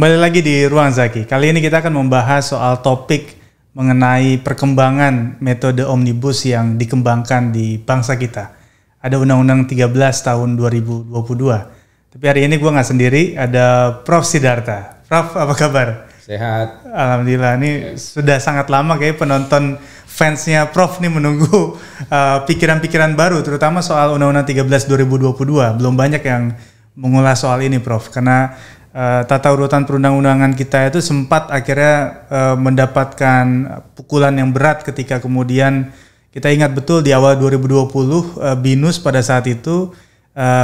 Kembali lagi di Ruang Zaki. Kali ini kita akan membahas soal topik mengenai perkembangan metode omnibus yang dikembangkan di bangsa kita. Ada Undang-Undang 13 tahun 2022. Tapi hari ini gue nggak sendiri, ada Prof. Sidarta. Prof, apa kabar? Sehat. Alhamdulillah, ini sudah sangat lama kayak penonton fansnya Prof nih menunggu pikiran-pikiran baru, terutama soal Undang-Undang 13 2022. Belum banyak yang mengulas soal ini, Prof, karena tata urutan perundang-undangan kita itu sempat akhirnya mendapatkan pukulan yang berat ketika kemudian kita ingat betul di awal 2020 BINUS pada saat itu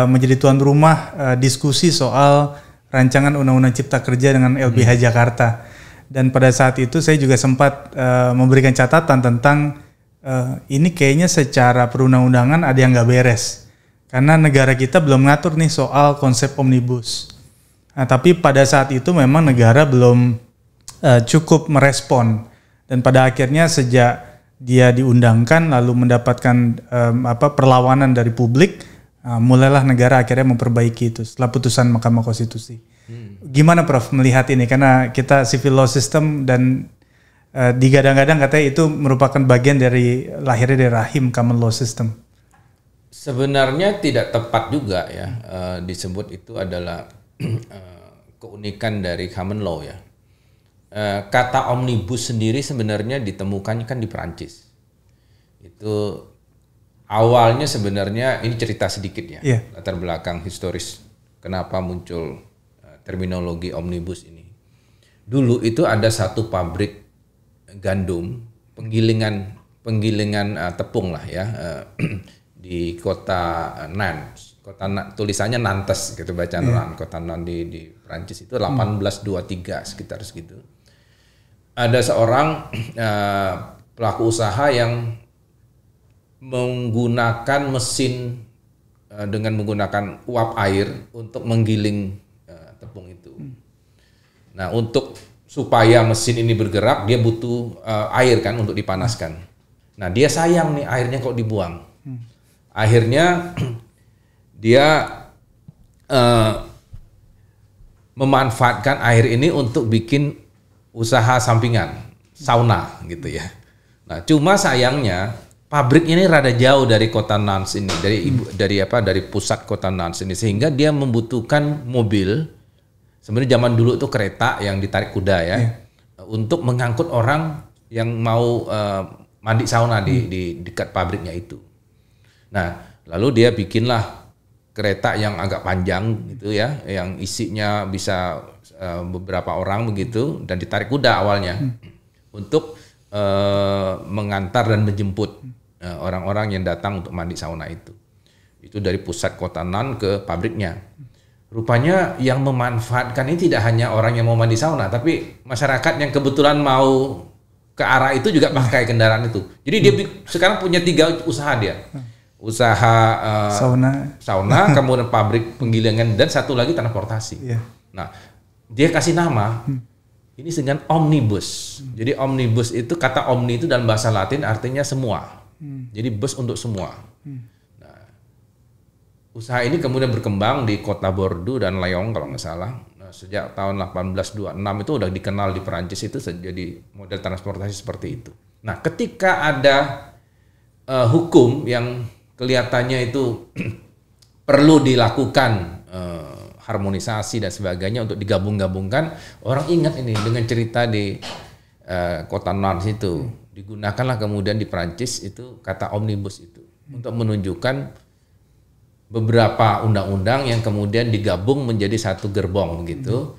menjadi tuan rumah diskusi soal rancangan Undang-Undang Cipta Kerja dengan LBH Jakarta. Dan pada saat itu saya juga sempat memberikan catatan tentang ini kayaknya secara perundang-undangan ada yang nggak beres. Karena negara kita belum ngatur nih soal konsep omnibus. Nah, tapi pada saat itu memang negara belum cukup merespon. Dan pada akhirnya sejak dia diundangkan lalu mendapatkan perlawanan dari publik, mulailah negara akhirnya memperbaiki itu setelah putusan Mahkamah Konstitusi. Gimana Prof melihat ini? Karena kita civil law system dan digadang-gadang katanya itu merupakan bagian dari lahirnya dari rahim common law system. Sebenarnya tidak tepat juga ya disebut itu adalah keunikan dari common law ya. Kata omnibus sendiri sebenarnya ditemukan kan di Perancis. Itu awalnya sebenarnya ini cerita sedikit ya, latar belakang historis kenapa muncul terminologi omnibus ini. Dulu itu ada satu pabrik gandum penggilingan tepung lah ya di kota Nantes. Tulisannya Nantes gitu bacaan kota Nantes di Prancis itu 1823 sekitar segitu. Ada seorang pelaku usaha yang menggunakan mesin dengan menggunakan uap air untuk menggiling tepung itu. Nah, untuk supaya mesin ini bergerak dia butuh air kan untuk dipanaskan. Nah, dia sayang nih airnya kok dibuang. Akhirnya dia memanfaatkan air ini untuk bikin usaha sampingan, sauna gitu ya. Nah, cuma sayangnya pabrik ini rada jauh dari kota Nantes ini, dari pusat kota Nantes ini, sehingga dia membutuhkan mobil. Sebenarnya zaman dulu itu kereta yang ditarik kuda ya, untuk mengangkut orang yang mau mandi sauna di dekat pabriknya itu. Nah, lalu dia bikinlah kereta yang agak panjang gitu ya, yang isinya bisa beberapa orang begitu dan ditarik kuda awalnya untuk mengantar dan menjemput orang-orang yang datang untuk mandi sauna itu. Itu dari pusat kota Nantes ke pabriknya. Rupanya yang memanfaatkan ini tidak hanya orang yang mau mandi sauna, tapi masyarakat yang kebetulan mau ke arah itu juga pakai kendaraan itu. Jadi dia sekarang punya 3 usaha dia. Usaha sauna, kemudian pabrik penggilingan, dan satu lagi transportasi. Nah, dia kasih nama ini dengan omnibus. Jadi omnibus itu, kata omni itu dalam bahasa Latin artinya semua. Jadi bus untuk semua. Nah, usaha ini kemudian berkembang di kota Bordeaux dan Lyon kalau nggak salah. Nah, sejak tahun 1826 itu udah dikenal di Perancis itu jadi model transportasi seperti itu. Nah, ketika ada hukum yang kelihatannya itu perlu dilakukan harmonisasi dan sebagainya untuk digabung-gabungkan, orang ingat ini dengan cerita di kota Nantes itu. Digunakanlah kemudian di Prancis itu kata omnibus itu untuk menunjukkan beberapa undang-undang yang kemudian digabung menjadi satu gerbong begitu,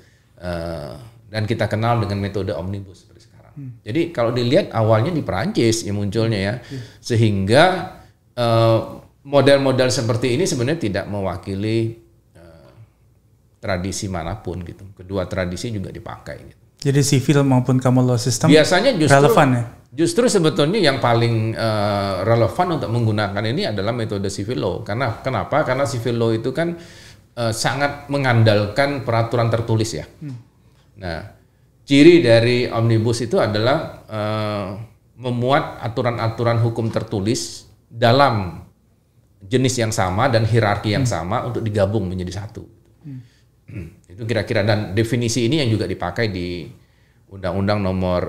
dan kita kenal dengan metode omnibus seperti sekarang. Jadi kalau dilihat awalnya di Prancis yang munculnya ya, sehingga model-model seperti ini sebenarnya tidak mewakili tradisi manapun gitu. Kedua tradisi juga dipakai gitu. Jadi civil maupun common law system biasanya justru relevan ya? Justru sebetulnya yang paling relevan untuk menggunakan ini adalah metode civil law. Kenapa? Karena civil law itu kan sangat mengandalkan peraturan tertulis ya. Nah, ciri dari omnibus itu adalah memuat aturan-aturan hukum tertulis dalam jenis yang sama dan hierarki yang sama untuk digabung menjadi satu. Itu kira-kira, dan definisi ini yang juga dipakai di Undang-Undang Nomor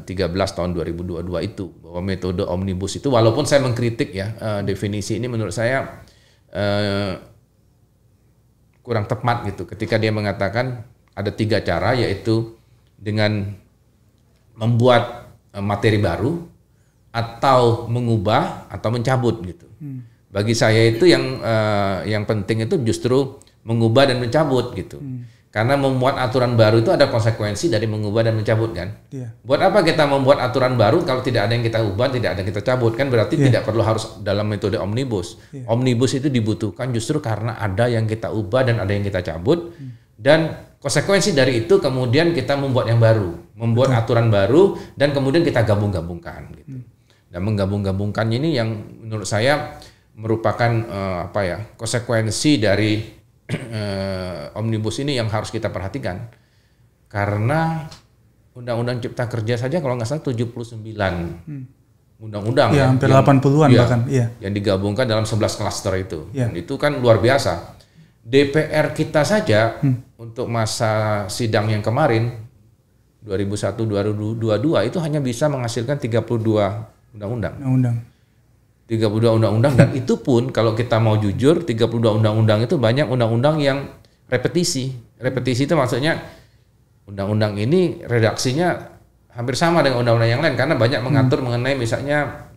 13 tahun 2022 itu, bahwa metode omnibus itu, walaupun saya mengkritik ya definisi ini, menurut saya kurang tepat gitu ketika dia mengatakan ada 3 cara, yaitu dengan membuat materi baru atau mengubah atau mencabut gitu. Bagi saya itu yang penting itu justru mengubah dan mencabut gitu. Karena membuat aturan baru itu ada konsekuensi dari mengubah dan mencabut kan. Buat apa kita membuat aturan baru kalau tidak ada yang kita ubah, tidak ada yang kita cabut, kan berarti tidak perlu harus dalam metode omnibus. Omnibus itu dibutuhkan justru karena ada yang kita ubah dan ada yang kita cabut, dan konsekuensi dari itu kemudian kita membuat yang baru, membuat aturan baru, dan kemudian kita gabung-gabungkan gitu. Dan menggabung-gabungkan ini yang menurut saya merupakan konsekuensi dari omnibus ini yang harus kita perhatikan, karena Undang-Undang Cipta Kerja saja kalau nggak salah 79 undang-undang ya, hampir 80-an bahkan yang digabungkan dalam 11 klaster itu. Dan itu kan luar biasa. DPR kita saja untuk masa sidang yang kemarin 2001-2022 itu hanya bisa menghasilkan 32 undang-undang. 32 undang-undang, dan itu pun kalau kita mau jujur 32 undang-undang itu banyak undang-undang yang repetisi. Repetisi itu maksudnya undang-undang ini redaksinya hampir sama dengan undang-undang yang lain karena banyak mengatur mengenai misalnya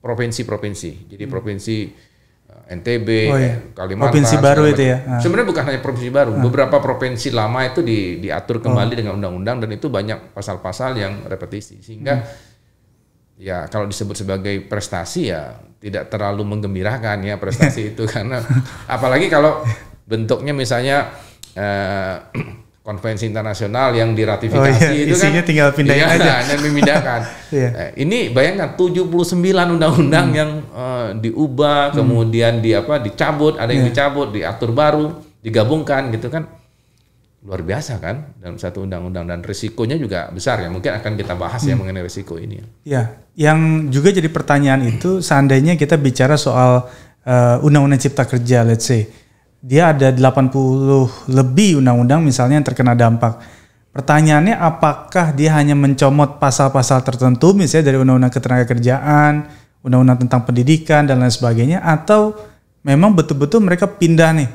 provinsi-provinsi. Jadi provinsi NTB, Kalimantan. Provinsi baru itu ya. Sebenarnya bukan hanya provinsi baru, beberapa provinsi lama itu diatur kembali dengan undang-undang, dan itu banyak pasal-pasal yang repetisi sehingga ya kalau disebut sebagai prestasi ya tidak terlalu menggembirakan ya prestasi itu, karena apalagi kalau bentuknya misalnya konvensi internasional yang diratifikasi itu isinya kan tinggal pindahin aja dan memindahkan. Ini bayangkan 79 undang-undang yang diubah, kemudian dicabut, ada yang dicabut, diatur baru, digabungkan gitu kan. Luar biasa kan dalam satu undang-undang, dan risikonya juga besar ya. Mungkin akan kita bahas ya mengenai risiko ini. Ya, yang juga jadi pertanyaan itu seandainya kita bicara soal undang-undang Cipta Kerja, let's say dia ada 80 lebih undang-undang misalnya yang terkena dampak. Pertanyaannya apakah dia hanya mencomot pasal-pasal tertentu misalnya dari undang-undang ketenagakerjaan, undang-undang tentang pendidikan dan lain sebagainya, atau memang betul-betul mereka pindah nih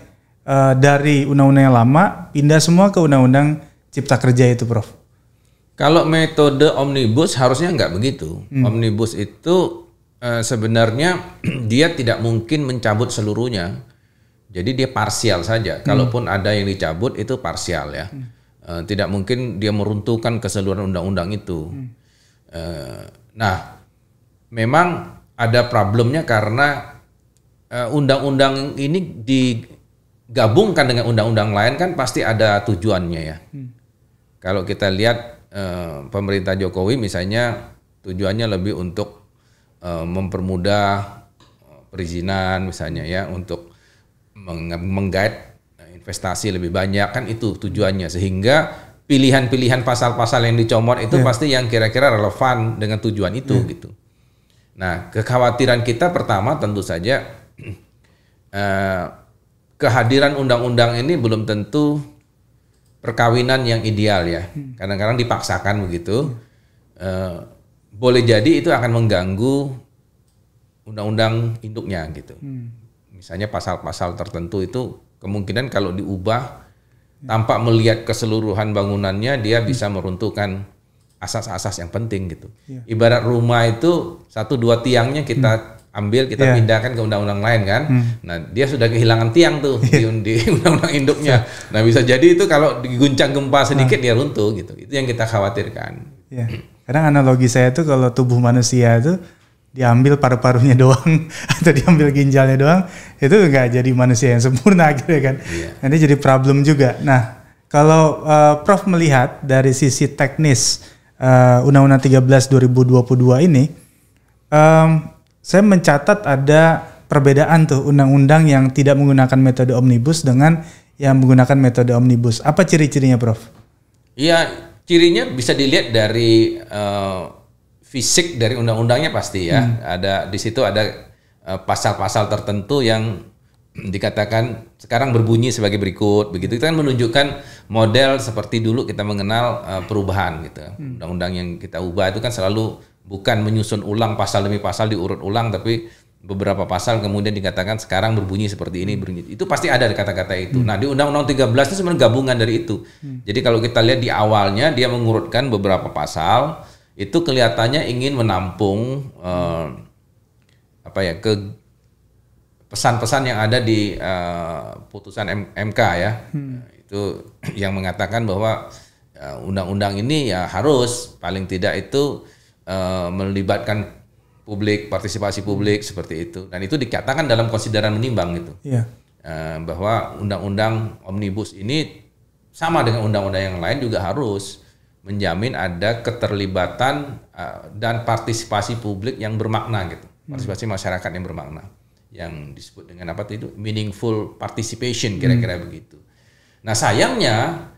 dari undang-undang yang lama pindah semua ke undang-undang Cipta Kerja itu, Prof? Kalau metode omnibus harusnya nggak begitu. Omnibus itu sebenarnya dia tidak mungkin mencabut seluruhnya. Jadi dia parsial saja. Kalaupun ada yang dicabut itu parsial ya. Tidak mungkin dia meruntuhkan keseluruhan undang-undang itu. Nah, memang ada problemnya karena undang-undang ini digabungkan dengan undang-undang lain kan pasti ada tujuannya ya. Kalau kita lihat pemerintah Jokowi misalnya tujuannya lebih untuk mempermudah perizinan misalnya ya, untuk menggait investasi lebih banyak, kan itu tujuannya, sehingga pilihan-pilihan pasal-pasal yang dicomot itu pasti yang kira-kira relevan dengan tujuan itu gitu. Nah, kekhawatiran kita pertama tentu saja kehadiran undang-undang ini belum tentu perkawinan yang ideal ya. Kadang-kadang dipaksakan begitu. Boleh jadi itu akan mengganggu undang-undang induknya gitu. Misalnya pasal-pasal tertentu itu kemungkinan kalau diubah tanpa melihat keseluruhan bangunannya, dia bisa meruntuhkan asas-asas yang penting gitu. Ibarat rumah itu 1-2 tiangnya kita ambil, kita pindahkan ke undang-undang lain kan. Nah, dia sudah kehilangan tiang tuh di undang-undang induknya. Nah, bisa jadi itu kalau diguncang gempa sedikit dia runtuh gitu. Itu yang kita khawatirkan. Kadang analogi saya tuh kalau tubuh manusia itu diambil paru-parunya doang atau diambil ginjalnya doang, itu nggak jadi manusia yang sempurna gitu kan. Nanti jadi problem juga. Nah, kalau Prof melihat dari sisi teknis Undang-Undang 13 2022 ini, saya mencatat ada perbedaan tuh undang-undang yang tidak menggunakan metode omnibus dengan yang menggunakan metode omnibus. Apa ciri-cirinya, Prof? Iya, cirinya bisa dilihat dari fisik dari undang-undangnya pasti ya. Ada di situ ada pasal-pasal tertentu yang dikatakan sekarang berbunyi sebagai berikut, begitu. Itu kan menunjukkan model seperti dulu kita mengenal perubahan gitu. Undang-undang yang kita ubah itu kan selalu bukan menyusun ulang pasal demi pasal diurut ulang, tapi beberapa pasal kemudian dikatakan sekarang berbunyi seperti ini, berbunyi. Itu pasti ada kata-kata itu. Nah, di Undang-Undang 13 itu sebenarnya gabungan dari itu. Jadi kalau kita lihat di awalnya dia mengurutkan beberapa pasal, itu kelihatannya ingin menampung ke pesan-pesan yang ada di putusan MK ya. Itu yang mengatakan bahwa undang-undang ini ya harus paling tidak itu melibatkan publik, partisipasi publik seperti itu. Dan itu dikatakan dalam konsideran menimbang gitu. Yeah. Bahwa undang-undang omnibus ini sama dengan undang-undang yang lain juga harus menjamin ada keterlibatan dan partisipasi publik yang bermakna gitu. Partisipasi masyarakat yang bermakna. Yang disebut dengan apa itu meaningful participation, kira-kira begitu. Nah, sayangnya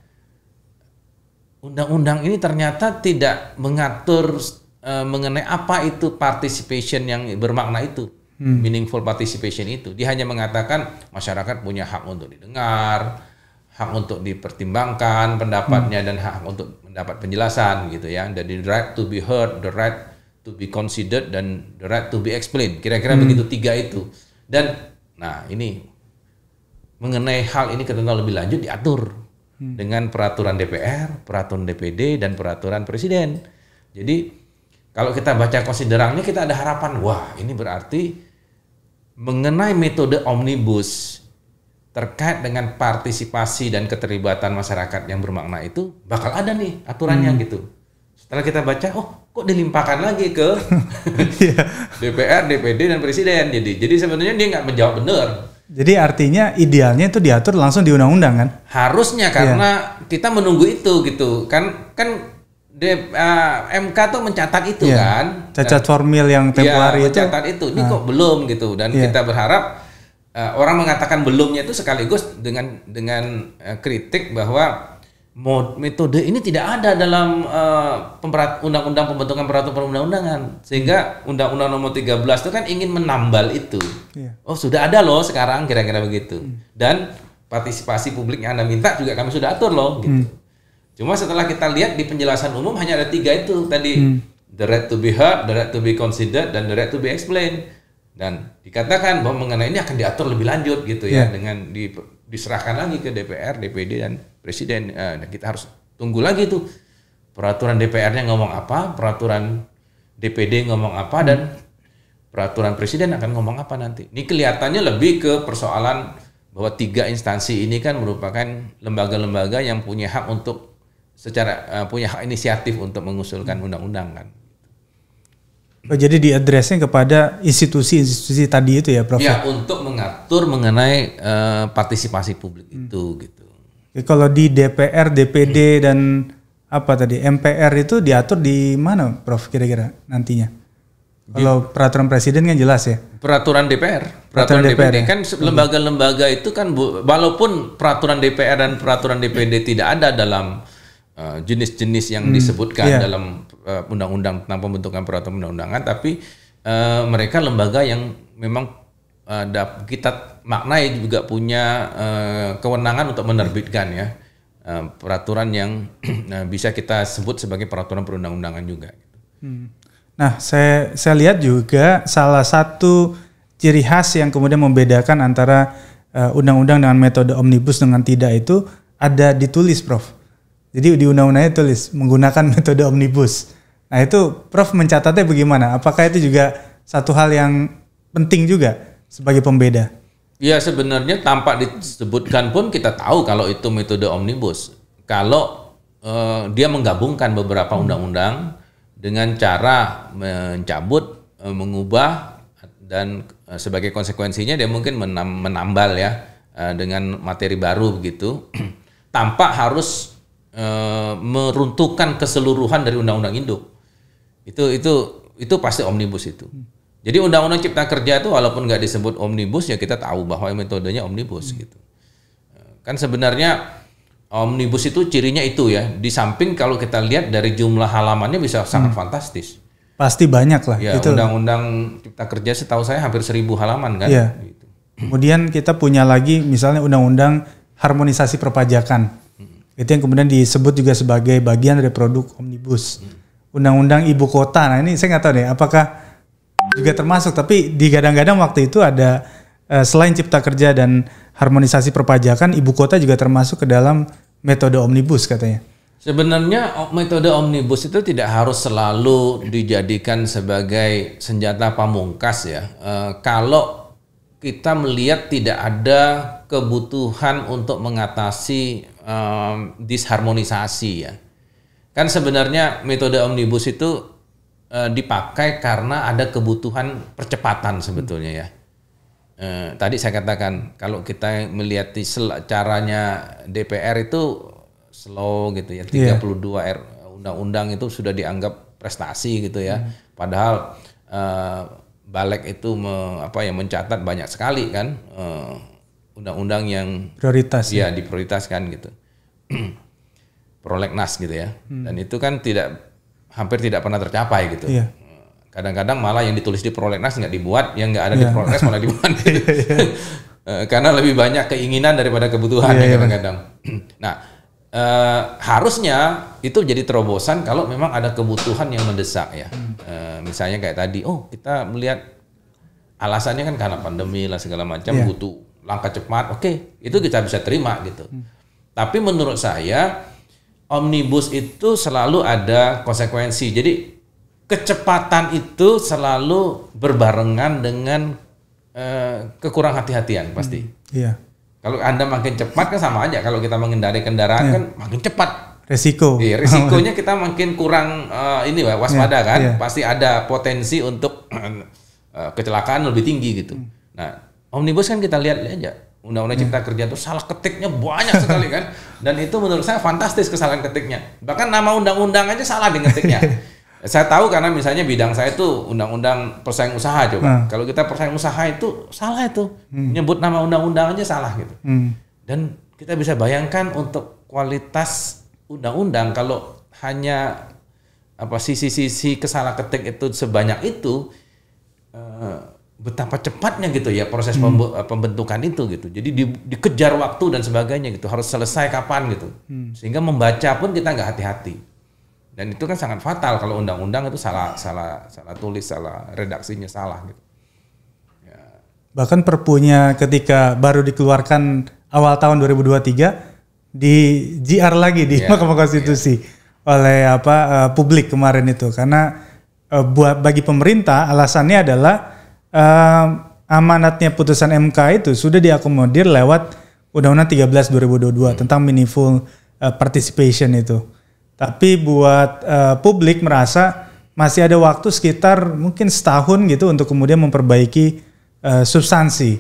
undang-undang ini ternyata tidak mengatur mengenai apa itu participation yang bermakna itu, meaningful participation itu. Dia hanya mengatakan masyarakat punya hak untuk didengar, hak untuk dipertimbangkan pendapatnya, dan hak untuk mendapat penjelasan gitu ya. Dari the right to be heard, the right to be considered, dan the right to be explained. Kira-kira begitu, tiga itu. Dan nah ini mengenai hal ini ketentuan lebih lanjut diatur dengan peraturan DPR, peraturan DPD, dan peraturan Presiden. Jadi kalau kita baca konsiderannya kita ada harapan, wah ini berarti mengenai metode omnibus terkait dengan partisipasi dan keterlibatan masyarakat yang bermakna itu bakal ada nih aturannya gitu. Setelah kita baca, oh kok dilimpahkan lagi ke DPR, DPD, dan Presiden. Jadi sebenarnya dia nggak menjawab benar. Jadi artinya idealnya itu diatur langsung di undang-undang kan? Harusnya, karena kita menunggu itu gitu. Kan MK tuh mencatat itu kan. Cacat formil yang temporary itu. Mencatat itu. Ini kok belum gitu. Dan kita berharap orang mengatakan belumnya itu sekaligus dengan kritik bahwa metode ini tidak ada dalam undang-undang pembentukan peraturan perundang-undangan, sehingga undang-undang nomor 13 itu kan ingin menambal itu. Oh sudah ada loh sekarang, kira-kira begitu. Dan partisipasi publik yang Anda minta juga kami sudah atur loh gitu. Cuma setelah kita lihat di penjelasan umum hanya ada tiga itu tadi, the right to be heard, the right to be considered, dan the right to be explained. Dan dikatakan bahwa mengenai ini akan diatur lebih lanjut gitu ya, dengan diserahkan lagi ke DPR, DPD, dan Presiden. Dan kita harus tunggu lagi tuh peraturan DPR-nya ngomong apa, peraturan DPD ngomong apa, dan peraturan Presiden akan ngomong apa nanti. Ini kelihatannya lebih ke persoalan bahwa tiga instansi ini kan merupakan lembaga-lembaga yang punya hak untuk punya hak inisiatif untuk mengusulkan undang-undang kan. Oh, jadi diadresnya kepada institusi-institusi tadi itu ya, Prof? Ya, untuk mengatur mengenai partisipasi publik itu gitu. Kalau di DPR, DPD, dan apa tadi MPR itu diatur di mana, Prof? Kira-kira nantinya? Kalau peraturan Presiden kan jelas ya. Peraturan DPR, peraturan DPD kan lembaga-lembaga itu kan walaupun peraturan DPR dan peraturan DPD tidak ada dalam jenis-jenis yang disebutkan dalam undang-undang tentang pembentukan peraturan undang-undangan, tapi mereka lembaga yang memang kita maknai juga punya kewenangan untuk menerbitkan ya peraturan yang bisa kita sebut sebagai peraturan perundang-undangan juga. Nah, saya lihat juga salah satu ciri khas yang kemudian membedakan antara undang-undang dengan metode omnibus dengan tidak itu ada ditulis, Prof. Jadi di undang-undangnya tulis menggunakan metode omnibus. Nah itu Prof mencatatnya bagaimana? Apakah itu juga satu hal yang penting juga sebagai pembeda? Ya sebenarnya tanpa disebutkan pun kita tahu kalau itu metode omnibus. Kalau dia menggabungkan beberapa undang-undang dengan cara mencabut, mengubah, dan sebagai konsekuensinya dia mungkin menambal ya dengan materi baru begitu, tanpa harus meruntuhkan keseluruhan dari undang-undang induk. Itu pasti omnibus itu. Jadi undang-undang Cipta Kerja itu walaupun nggak disebut omnibus ya kita tahu bahwa metodenya omnibus gitu. Kan sebenarnya omnibus itu cirinya itu ya. Di samping kalau kita lihat dari jumlah halamannya bisa sangat fantastis. Pasti banyak lah. Ya, itu. Undang-undang Cipta Kerja setahu saya hampir 1000 halaman kan. Ya. Gitu. Kemudian kita punya lagi misalnya undang-undang harmonisasi perpajakan. Itu yang kemudian disebut juga sebagai bagian dari produk omnibus. Undang-undang ibu kota. Nah ini saya nggak tahu deh apakah juga termasuk. Tapi digadang-gadang waktu itu ada selain cipta kerja dan harmonisasi perpajakan, ibu kota juga termasuk ke dalam metode omnibus katanya. Sebenarnya metode omnibus itu tidak harus selalu dijadikan sebagai senjata pamungkas ya. Kalau kita melihat tidak ada kebutuhan untuk mengatasi disharmonisasi ya. Kan sebenarnya metode omnibus itu dipakai karena ada kebutuhan percepatan sebetulnya ya. Tadi saya katakan kalau kita melihat caranya DPR itu slow gitu ya, 32 undang-undang itu sudah dianggap prestasi gitu ya. Padahal Balik itu mencatat banyak sekali kan undang-undang yang prioritas ya diprioritaskan gitu. Prolegnas gitu ya. Dan itu kan hampir tidak pernah tercapai gitu. Iya. Kadang-kadang malah yang ditulis di prolegnas nggak dibuat, yang nggak ada di prolegnas malah dibuat. Karena lebih banyak keinginan daripada kebutuhan kadang-kadang. Nah, harusnya itu jadi terobosan kalau memang ada kebutuhan yang mendesak ya. Misalnya kayak tadi, kita melihat alasannya kan karena pandemi lah segala macam, butuh langkah cepat. Oke, itu kita bisa terima gitu. Tapi menurut saya omnibus itu selalu ada konsekuensi. Jadi kecepatan itu selalu berbarengan dengan kekurang hati-hatian pasti. Iya. Kalau Anda makin cepat kan sama aja. Kalau kita mengendari kendaraan kan makin cepat. Resiko. Iya, risikonya kita makin kurang waspada kan. Pasti ada potensi untuk kecelakaan lebih tinggi gitu. Nah, omnibus kan kita lihat aja. Undang-undang Cipta Kerja itu salah ketiknya banyak sekali kan. Dan itu menurut saya fantastis kesalahan ketiknya. Bahkan nama undang-undang aja salah di ngetiknya. Saya tahu karena misalnya bidang saya itu undang-undang persaingan usaha coba. Kalau kita persaingan usaha itu salah itu. Menyebut nama undang-undang aja salah gitu. Dan kita bisa bayangkan untuk kualitas undang-undang kalau hanya sisi-sisi kesalah ketik itu sebanyak itu, betapa cepatnya gitu ya proses pembentukan itu gitu. Jadi dikejar waktu dan sebagainya gitu, harus selesai kapan gitu. Sehingga membaca pun kita nggak hati-hati. Dan itu kan sangat fatal kalau undang-undang itu salah tulis, salah redaksinya salah gitu. Ya. Bahkan perpunya ketika baru dikeluarkan awal tahun 2023 di GR lagi di Mahkamah Konstitusi oleh publik kemarin itu, karena bagi pemerintah alasannya adalah amanatnya putusan MK itu sudah diakomodir lewat Undang-Undang 13 2022 tentang meaningful participation itu. Tapi buat publik merasa masih ada waktu sekitar mungkin setahun gitu untuk kemudian memperbaiki substansi.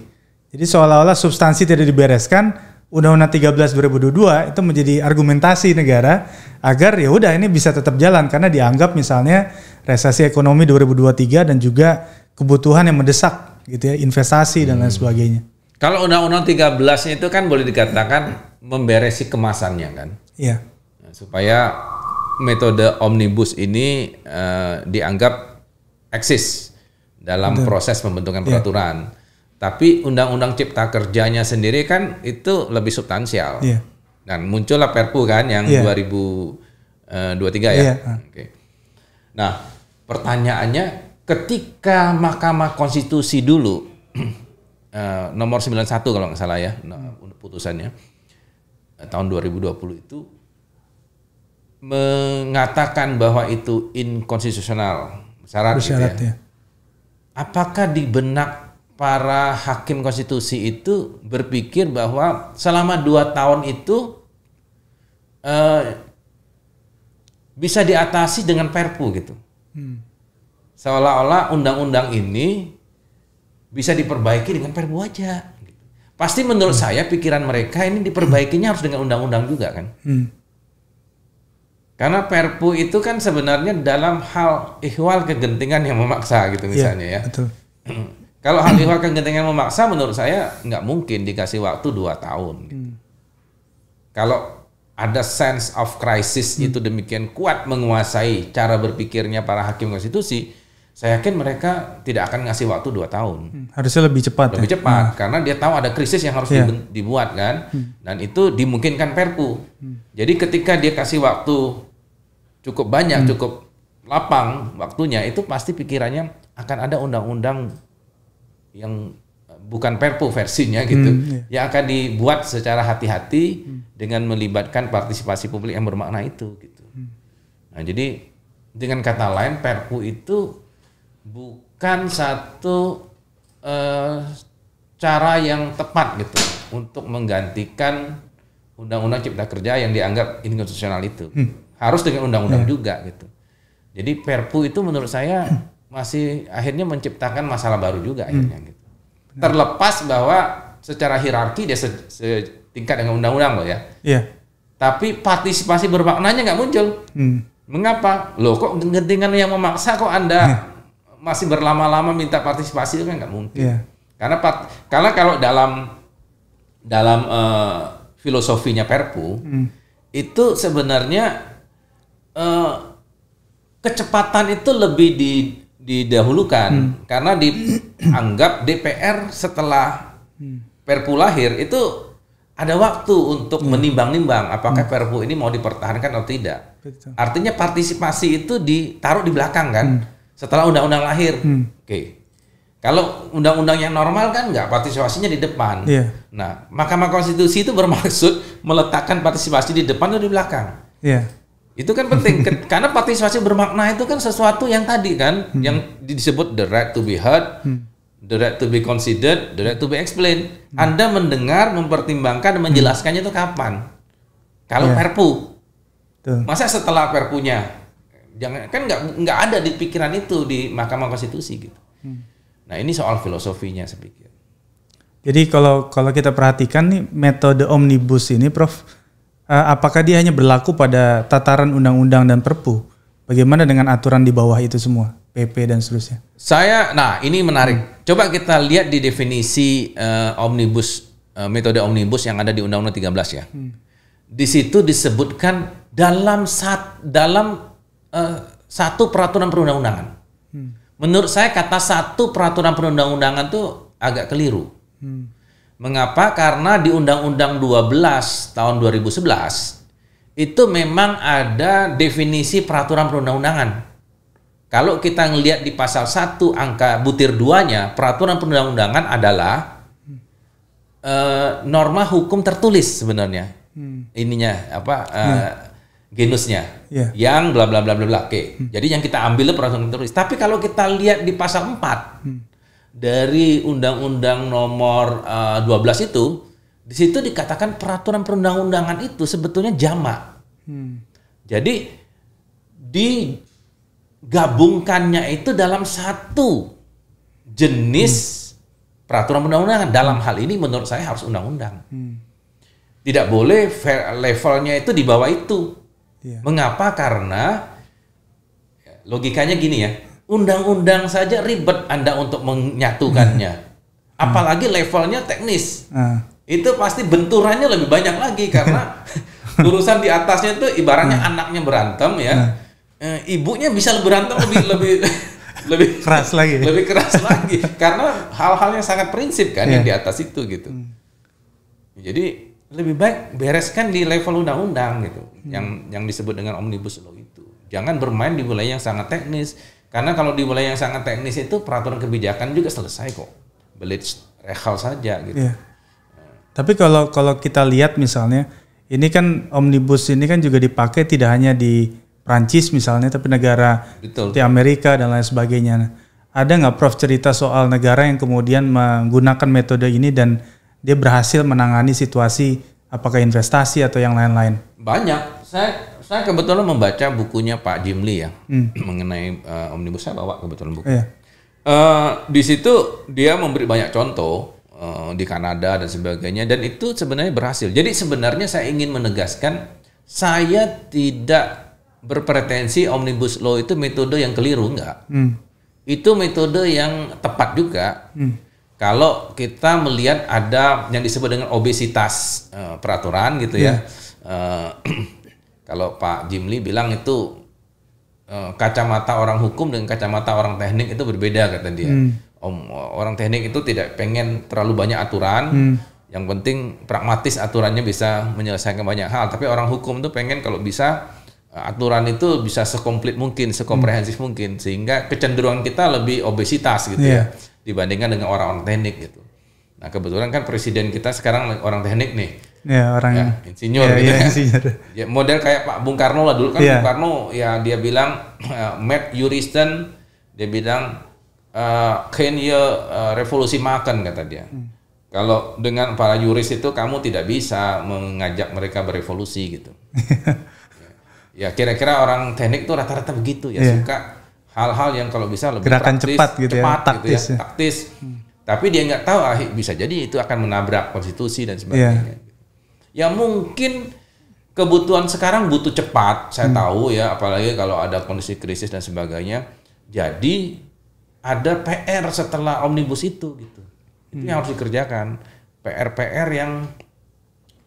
Jadi seolah-olah substansi tidak dibereskan, Undang-Undang 13 2022 itu menjadi argumentasi negara agar ya udah ini bisa tetap jalan karena dianggap misalnya resesi ekonomi 2023 dan juga kebutuhan yang mendesak gitu ya, investasi dan lain sebagainya. Kalau Undang-Undang 13 itu kan boleh dikatakan memberesi kemasannya kan. Iya. Supaya metode omnibus ini dianggap eksis dalam proses pembentukan peraturan. Tapi Undang-Undang Cipta Kerjanya sendiri kan itu lebih substansial. Dan muncullah Perpu kan yang 2023 ya. Oke. Nah, pertanyaannya ketika Mahkamah Konstitusi dulu nomor 91 kalau nggak salah ya putusannya tahun 2020 itu mengatakan bahwa itu inkonstitusional syarat gitu ya. Apakah di benak para hakim konstitusi itu berpikir bahwa selama 2 tahun itu bisa diatasi dengan Perpu gitu? Seolah-olah undang-undang ini bisa diperbaiki dengan Perpu aja. Pasti menurut saya pikiran mereka ini diperbaikinya harus dengan undang-undang juga kan? Karena Perpu itu kan sebenarnya dalam hal ihwal kegentingan yang memaksa gitu misalnya ya. Betul. Kalau hal ihwal kegentingan memaksa menurut saya nggak mungkin dikasih waktu 2 tahun. Gitu. Kalau ada sense of crisis itu demikian kuat menguasai cara berpikirnya para hakim konstitusi, saya yakin mereka tidak akan ngasih waktu 2 tahun. Harusnya lebih cepat. Lebih cepat, karena dia tahu ada krisis yang harus dibuat kan, dan itu dimungkinkan Perpu. Jadi ketika dia kasih waktu cukup banyak, cukup lapang waktunya, itu pasti pikirannya akan ada undang-undang yang bukan Perpu versinya gitu, yang akan dibuat secara hati-hati dengan melibatkan partisipasi publik yang bermakna itu gitu. Nah, jadi dengan kata lain Perpu itu bukan satu cara yang tepat gitu untuk menggantikan Undang-Undang Cipta Kerja yang dianggap inkonstitusional itu. Harus dengan undang-undang juga gitu. Jadi Perpu itu menurut saya masih akhirnya menciptakan masalah baru juga akhirnya gitu. Terlepas bahwa secara hierarki dia setingkat dengan undang-undang loh ya. Iya. Tapi partisipasi bermaknanya nggak muncul. Mengapa? Loh kok kegentingan yang memaksa kok Anda masih berlama-lama minta partisipasi, itu kan nggak mungkin. Karena kalau dalam filosofinya Perpu itu sebenarnya kecepatan itu lebih didahulukan karena dianggap DPR setelah Perpu lahir itu ada waktu untuk menimbang-nimbang apakah Perpu ini mau dipertahankan atau tidak. Artinya partisipasi itu ditaruh di belakang kan. Setelah undang-undang lahir, oke. Kalau undang-undang yang normal kan nggak, partisipasinya di depan. Nah, Mahkamah Konstitusi itu bermaksud meletakkan partisipasi di depan atau di belakang. Itu kan penting, karena partisipasi bermakna itu kan sesuatu yang tadi kan, yang disebut the right to be heard, the right to be considered, the right to be explained. Anda mendengar, mempertimbangkan, dan menjelaskannya itu kapan? Kalau Perpu, masa setelah Perpunya? Jangan, kan nggak ada di pikiran itu di Mahkamah Konstitusi gitu. Nah ini soal filosofinya saya pikir. Jadi kalau kita perhatikan nih metode omnibus ini, Prof, apakah dia hanya berlaku pada tataran undang-undang dan Perpu? Bagaimana dengan aturan di bawah itu semua, PP dan seterusnya? Nah ini menarik. Coba kita lihat di definisi omnibus, metode omnibus yang ada di Undang-Undang 13 ya. Di situ disebutkan dalam satu peraturan perundang-undangan. Menurut saya kata satu peraturan perundang-undangan itu agak keliru. Mengapa? Karena di Undang-Undang 12 tahun 2011 itu memang ada definisi peraturan perundang-undangan. Kalau kita ngelihat di pasal 1 angka butir 2-nya, peraturan perundang-undangan adalah norma hukum tertulis sebenarnya. Ininya apa? Genusnya yang bla bla bla bla bla. Jadi yang kita ambil itu peraturan tertulis. Tapi kalau kita lihat di pasal 4 dari Undang-Undang nomor 12 itu, di situ dikatakan peraturan perundang-undangan itu sebetulnya jamak. Jadi digabungkannya itu dalam satu jenis peraturan perundang-undangan. Dalam hal ini menurut saya harus undang-undang. Tidak boleh levelnya itu di bawah itu. Mengapa? Karena logikanya gini ya, undang-undang saja ribet Anda untuk menyatukannya, apalagi levelnya teknis. Itu pasti benturannya lebih banyak lagi karena urusan di atasnya itu ibaratnya anaknya berantem ya, ibunya bisa berantem lebih keras lagi, karena hal-hal yang sangat prinsip kan yang di atas itu gitu. Jadi lebih baik bereskan di level undang-undang gitu, yang disebut dengan omnibus law itu. Jangan bermain di wilayah yang sangat teknis, karena kalau di wilayah yang sangat teknis itu peraturan kebijakan juga selesai kok, belit rehal saja gitu. Tapi kalau kita lihat misalnya, ini kan omnibus ini kan juga dipakai tidak hanya di Prancis misalnya, tapi negara seperti Amerika dan lain sebagainya. Ada nggak Prof cerita soal negara yang kemudian menggunakan metode ini dan dia berhasil menangani situasi apakah investasi atau yang lain-lain? Banyak. Saya kebetulan membaca bukunya Pak Jim Lee ya mengenai omnibus. Saya bawa kebetulan buku. Di situ dia memberi banyak contoh di Kanada dan sebagainya, dan itu sebenarnya berhasil. Jadi sebenarnya saya ingin menegaskan, saya tidak berpretensi omnibus law itu metode yang keliru, enggak. Itu metode yang tepat juga. Kalau kita melihat ada yang disebut dengan obesitas peraturan gitu ya. Kalau Pak Jim Lee bilang itu kacamata orang hukum dengan kacamata orang teknik itu berbeda kata dia. Orang teknik itu tidak pengen terlalu banyak aturan, yang penting pragmatis aturannya bisa menyelesaikan banyak hal. Tapi orang hukum tuh pengen kalau bisa aturan itu bisa sekomplit mungkin, sekomprehensif mungkin, sehingga kecenderungan kita lebih obesitas gitu ya dibandingkan dengan orang-orang teknik gitu. Nah kebetulan kan presiden kita sekarang orang teknik nih. Ya, orang insinyur gitu ya. Insinyur. Ya, model kayak Pak Bung Karno lah dulu kan. Bung Karno ya dia bilang mad juristen, dia bilang can you revolusi makan kata dia. Kalau dengan para yuris itu kamu tidak bisa mengajak mereka berevolusi gitu. Ya kira-kira orang teknik itu rata-rata begitu ya, suka hal-hal yang kalau bisa lebih gerakan praktis, cepat gitu ya, taktis. Gitu ya, taktis. Tapi dia nggak tahu bisa jadi itu akan menabrak konstitusi dan sebagainya. Ya mungkin kebutuhan sekarang butuh cepat, saya tahu ya, apalagi kalau ada kondisi krisis dan sebagainya. Jadi ada PR setelah omnibus itu gitu. Itu yang harus dikerjakan. PR yang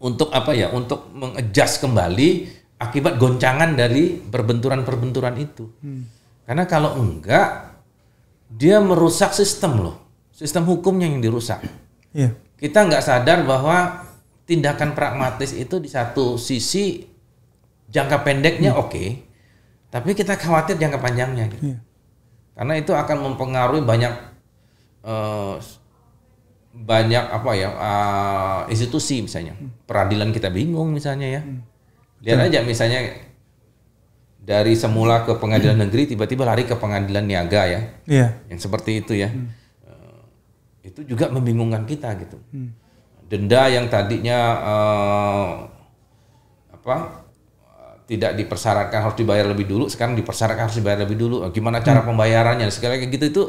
untuk apa ya? Untuk mengadjust kembali akibat goncangan dari perbenturan-perbenturan itu. Karena kalau enggak, dia merusak sistem loh. Sistem hukumnya yang dirusak. Kita nggak sadar bahwa tindakan pragmatis itu di satu sisi jangka pendeknya oke, tapi kita khawatir jangka panjangnya gitu. Karena itu akan mempengaruhi banyak apa ya institusi misalnya. Peradilan kita bingung misalnya ya. Lihat aja misalnya dari semula ke pengadilan negeri tiba-tiba lari ke pengadilan niaga ya. Yang seperti itu ya. Itu juga membingungkan kita gitu. Denda yang tadinya tidak dipersyaratkan harus dibayar lebih dulu, sekarang dipersyaratkan harus dibayar lebih dulu. Gimana cara pembayarannya? Segala kayak gitu itu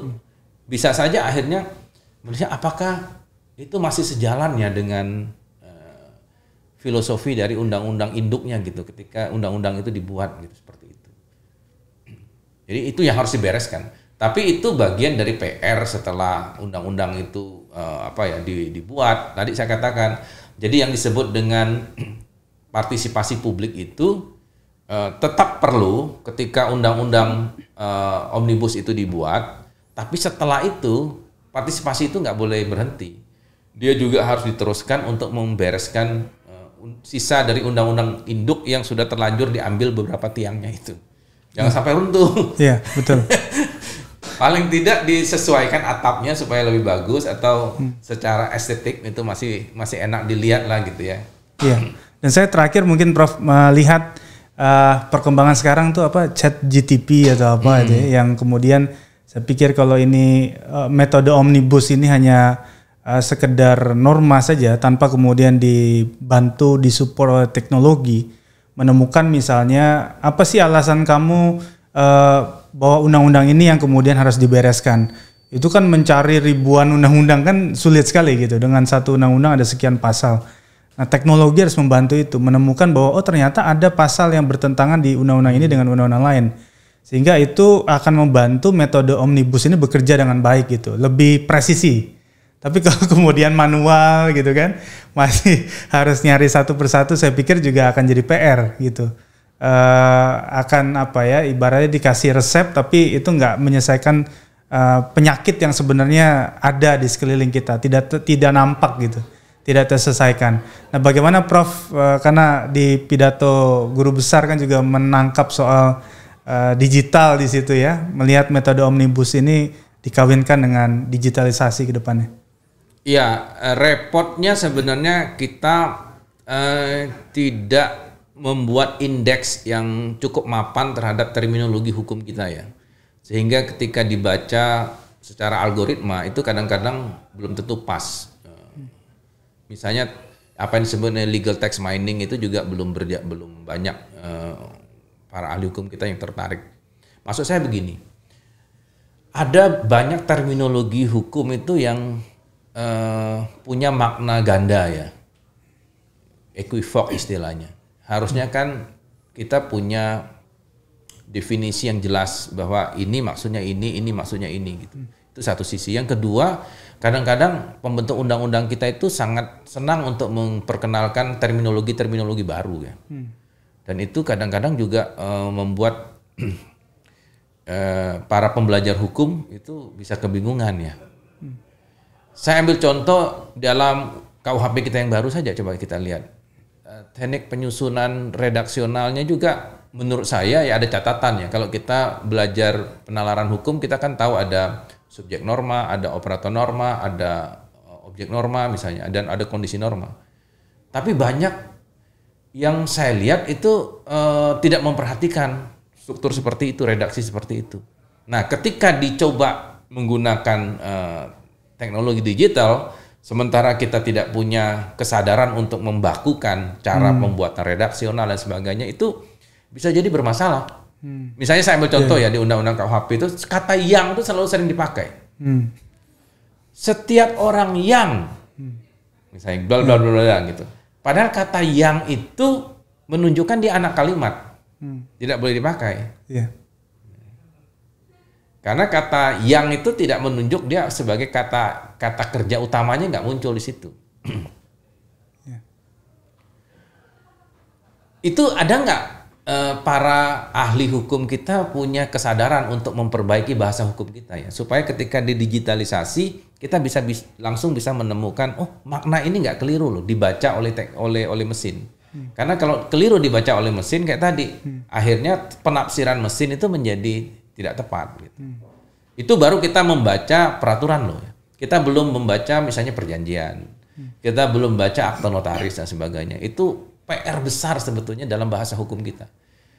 bisa saja akhirnya melihat apakah itu masih sejalannya dengan filosofi dari undang-undang induknya gitu ketika undang-undang itu dibuat gitu seperti itu. Jadi itu yang harus dibereskan. Tapi itu bagian dari PR setelah undang-undang itu dibuat. Tadi saya katakan, jadi yang disebut dengan partisipasi publik itu tetap perlu ketika undang-undang omnibus itu dibuat. Tapi setelah itu partisipasi itu nggak boleh berhenti. Dia juga harus diteruskan untuk membereskan sisa dari undang-undang induk yang sudah terlanjur diambil beberapa tiangnya itu. Jangan sampai runtuh. Iya, betul. Paling tidak disesuaikan atapnya supaya lebih bagus atau secara estetik itu masih enak dilihat lah gitu ya. Iya. Dan saya terakhir mungkin Prof melihat perkembangan sekarang tuh ChatGPT atau apa itu ya, yang kemudian saya pikir kalau ini metode omnibus ini hanya sekedar norma saja tanpa kemudian dibantu disupport oleh teknologi, menemukan misalnya apa sih alasan kamu bahwa undang-undang ini yang kemudian harus dibereskan. Itu kan mencari ribuan undang-undang kan sulit sekali gitu. Dengan satu undang-undang ada sekian pasal. Nah teknologi harus membantu itu. Menemukan bahwa ternyata ada pasal yang bertentangan di undang-undang ini dengan undang-undang lain. Sehingga itu akan membantu metode omnibus ini bekerja dengan baik gitu. Lebih presisi. Tapi kalau kemudian manual gitu kan. Masih harus nyari satu persatu, saya pikir juga akan jadi PR gitu. Akan ibaratnya dikasih resep tapi itu nggak menyelesaikan penyakit yang sebenarnya ada di sekeliling kita, tidak nampak gitu, tidak terselesaikan. Nah bagaimana Prof, karena di pidato guru besar kan juga menangkap soal digital di situ ya, melihat metode omnibus ini dikawinkan dengan digitalisasi ke depannya. Iya, repotnya sebenarnya kita tidak membuat indeks yang cukup mapan terhadap terminologi hukum kita ya. Sehingga ketika dibaca secara algoritma itu kadang-kadang belum tentu pas. Misalnya apa yang disebut legal text mining itu juga belum banyak para ahli hukum kita yang tertarik. Maksud saya begini, ada banyak terminologi hukum itu yang punya makna ganda ya, equivoque istilahnya. Harusnya kan kita punya definisi yang jelas bahwa ini maksudnya ini maksudnya ini gitu. Itu satu sisi. Yang kedua, kadang-kadang pembentuk undang-undang kita itu sangat senang untuk memperkenalkan terminologi baru ya. Dan itu kadang-kadang juga membuat para pembelajar hukum itu bisa kebingungan ya. Saya ambil contoh dalam KUHP kita yang baru saja, coba kita lihat. Teknik penyusunan redaksionalnya juga menurut saya ya ada catatan ya. Kalau kita belajar penalaran hukum, kita kan tahu ada subjek norma, ada operator norma, ada objek norma misalnya, dan ada kondisi norma. Tapi banyak yang saya lihat itu tidak memperhatikan struktur seperti itu, redaksi seperti itu. Nah, ketika dicoba menggunakan teknologi digital, sementara kita tidak punya kesadaran untuk membakukan cara pembuatan redaksional dan sebagainya, itu bisa jadi bermasalah. Misalnya saya ambil contoh ya di Undang-Undang KUHP itu kata yang itu selalu sering dipakai. Setiap orang yang, misalnya bla bla bla bla gitu. Padahal kata yang itu menunjukkan dia anak kalimat, tidak boleh dipakai. Karena kata yang itu tidak menunjuk dia sebagai kata kerja utamanya, nggak muncul di situ. Itu ada nggak para ahli hukum kita punya kesadaran untuk memperbaiki bahasa hukum kita ya, supaya ketika didigitalisasi kita bisa langsung bisa menemukan makna ini nggak keliru loh dibaca oleh mesin. Karena kalau keliru dibaca oleh mesin kayak tadi, akhirnya penafsiran mesin itu menjadi tidak tepat gitu. Itu baru kita membaca peraturan loh. Kita belum membaca misalnya perjanjian. Kita belum baca akta notaris dan sebagainya. Itu PR besar sebetulnya dalam bahasa hukum kita.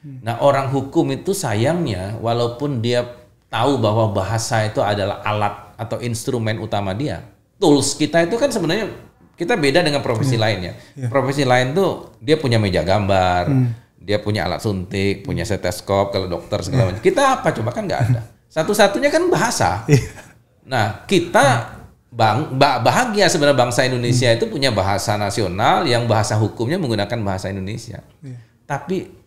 Nah, orang hukum itu sayangnya walaupun dia tahu bahwa bahasa itu adalah alat atau instrumen utama dia. Tools kita itu kan sebenarnya kita beda dengan profesi lainnya. Profesi lain tuh dia punya meja gambar, dia punya alat suntik, punya stetoskop kalau dokter segala macam. Kita apa coba kan nggak ada. Satu-satunya kan bahasa. Nah, kita bahagia sebenarnya bangsa Indonesia itu punya bahasa nasional yang bahasa hukumnya menggunakan bahasa Indonesia. Tapi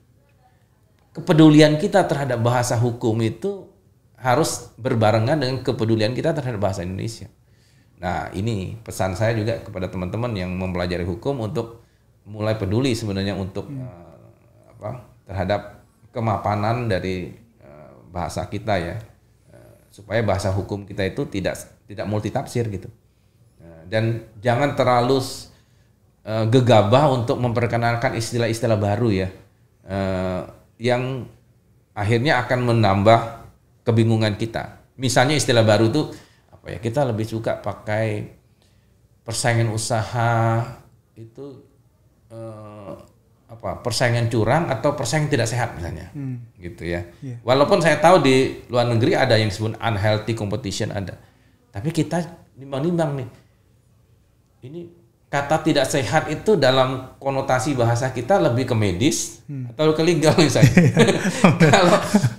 kepedulian kita terhadap bahasa hukum itu harus berbarengan dengan kepedulian kita terhadap bahasa Indonesia. Nah, ini pesan saya juga kepada teman-teman yang mempelajari hukum untuk mulai peduli sebenarnya untuk terhadap kemapanan dari bahasa kita ya, supaya bahasa hukum kita itu tidak multitafsir gitu. Dan jangan terlalu gegabah untuk memperkenalkan istilah-istilah baru ya, yang akhirnya akan menambah kebingungan kita. Misalnya istilah baru itu apa ya? Kita lebih suka pakai persaingan usaha itu persaingan curang atau persaingan tidak sehat misalnya, gitu ya. Walaupun saya tahu di luar negeri ada yang disebut unhealthy competition ada, tapi kita nimbang-nimbang nih, ini kata tidak sehat itu dalam konotasi bahasa kita lebih ke medis atau ke legal misalnya.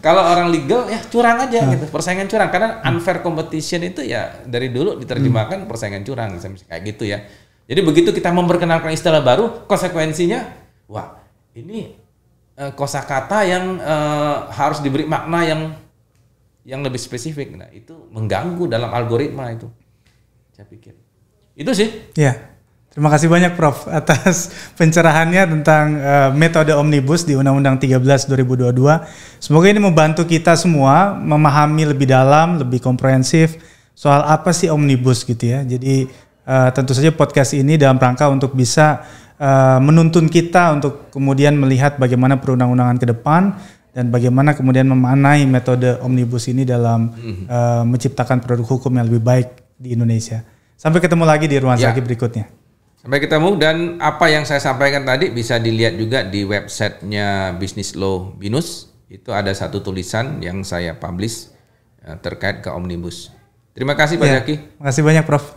Kalau orang legal ya curang aja gitu, persaingan curang, karena unfair competition itu ya dari dulu diterjemahkan persaingan curang misalnya kayak gitu ya. Jadi begitu kita memperkenalkan istilah baru, konsekuensinya wah, ini kosakata yang harus diberi makna yang lebih spesifik. Nah, itu mengganggu dalam algoritma itu. Saya pikir. Itu sih. Ya. Terima kasih banyak Prof atas pencerahannya tentang metode omnibus di Undang-Undang 13 2022. Semoga ini membantu kita semua memahami lebih dalam, lebih komprehensif soal apa sih omnibus gitu ya. Jadi tentu saja podcast ini dalam rangka untuk bisa menuntun kita untuk kemudian melihat bagaimana perundang-undangan ke depan dan bagaimana kemudian memaknai metode omnibus ini dalam menciptakan produk hukum yang lebih baik di Indonesia. Sampai ketemu lagi di Ruang Zaki berikutnya. Sampai ketemu, dan apa yang saya sampaikan tadi bisa dilihat juga di websitenya Business Law Binus. Itu ada satu tulisan yang saya publish terkait ke omnibus. Terima kasih Pak Zaki. Terima kasih banyak Prof.